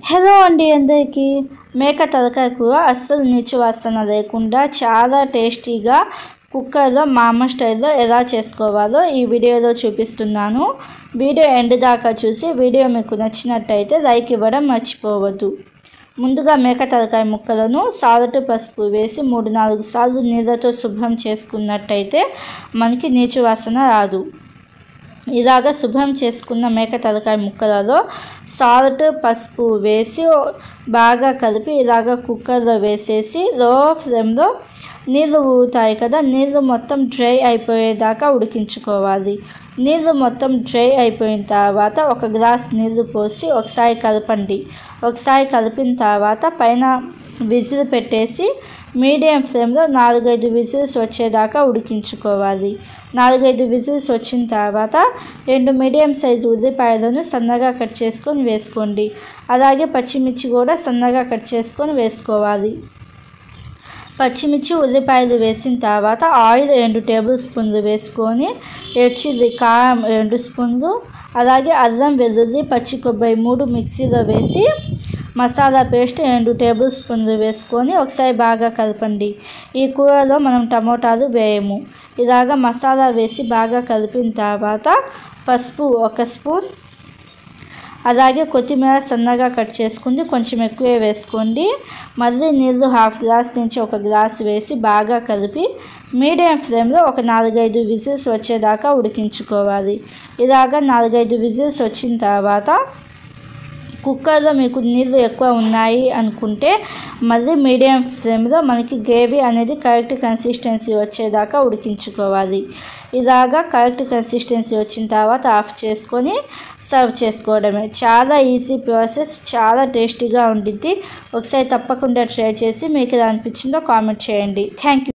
Hello అండి అందరికీ మేక తలకాయ కూర అస్సలు నీచు వాసన లేకుండా చాలా టేస్టీగా కుక్కర్లో మా అమ్మ స్టైల్లో ఎలా చేసుకోవాలో ఈ వీడియోలో చూపిస్తున్నాను. వీడియో ఎండ్ దాకా చూసి వీడియో మీకు నచ్చినట్టయితే లైక్ ఇవ్వడం మర్చిపోవద్దు. ముందుగా మేక తలకాయ ముక్కలను సాల్ట్ పసుపు వేసి 3-4 సార్లు నీళ్ళతో శుభ్రం చేసుకున్నట్టయితే మనకి నీచు వాసన రాదు. ఇలాగ శుభ్రం చేసుకున్న మేక తలకాయ ముక్కలలో సాల్ట్ పసుపు వేసి బాగా కలిపి ఇలాగ కుక్కర్లో వేసేసి లో ఫ్లేమ్లో నీళ్ళు ఊరుతాయి కదా, నీళ్ళు మొత్తం డ్రై అయిపోయేదాకా ఉడికించుకోవాలి. నీళ్ళు మొత్తం డ్రై అయిపోయిన తర్వాత 1 గ్లాస్ నీళ్ళు పోసి ఒకసారి కలపండి. ఒకసారి కలిపిన తర్వాత పైన విజిల్ పెట్టేసి మీడియం ఫ్లేమ్లో 4-5 విజిల్స్ వచ్చేదాకా ఉడికించుకోవాలి. 4-5 విజిల్స్ వచ్చిన తర్వాత 2 మీడియం సైజు ఉల్లిపాయలను సన్నగా కట్ చేసుకొని వేసుకోండి. అలాగే పచ్చిమిర్చి కూడా సన్నగా కట్ చేసుకొని వేసుకోవాలి. పచ్చిమిర్చి ఉల్లిపాయలు వేసిన తర్వాత ఆయిల్ 2 టేబుల్ స్పూన్లు వేసుకొని రెడ్ చిల్లీ కారం 2 స్పూన్లు, అలాగే అల్లం వెల్లుల్లి పచ్చి కొబ్బరి 3 మిక్సీలో వేసి మసాలా పేస్ట్ 2 టేబుల్ స్పూన్లు వేసుకొని ఒకసారి బాగా కలపండి. ఈ కూరలో మనం టమోటాలు వేయము. ఇలాగ మసాలా వేసి బాగా కలిపిన తర్వాత పసుపు 1 స్పూన్, అలాగే కొత్తిమీర సన్నగా కట్ చేసుకుంది కొంచెం ఎక్కువే వేసుకోండి. మళ్ళీ నీళ్ళు 1/2 గ్లాస్ నుంచి 1 గ్లాస్ వేసి బాగా కలిపి మీడియం ఫ్లేమ్లో 4-5 విజిల్స్ వచ్చేదాకా ఉడికించుకోవాలి. ఇలాగ 4-5 విజిల్స్ వచ్చిన తర్వాత కుక్కర్లో మీకు నీళ్ళు ఎక్కువ ఉన్నాయి అనుకుంటే మళ్ళీ మీడియం ఫ్లేమ్లో మనకి గ్రేవీ అనేది కరెక్ట్ కన్సిస్టెన్సీ వచ్చేదాకా ఉడికించుకోవాలి. ఇలాగా కరెక్ట్ కన్సిస్టెన్సీ వచ్చిన తర్వాత ఆఫ్ చేసుకొని సర్వ్ చేసుకోవడమే. చాలా ఈజీ ప్రాసెస్, చాలా టేస్టీగా ఉండిద్ది. ఒకసారి తప్పకుండా ట్రై చేసి మీకు ఎలా అనిపించిందో కామెంట్ చేయండి. Thank you.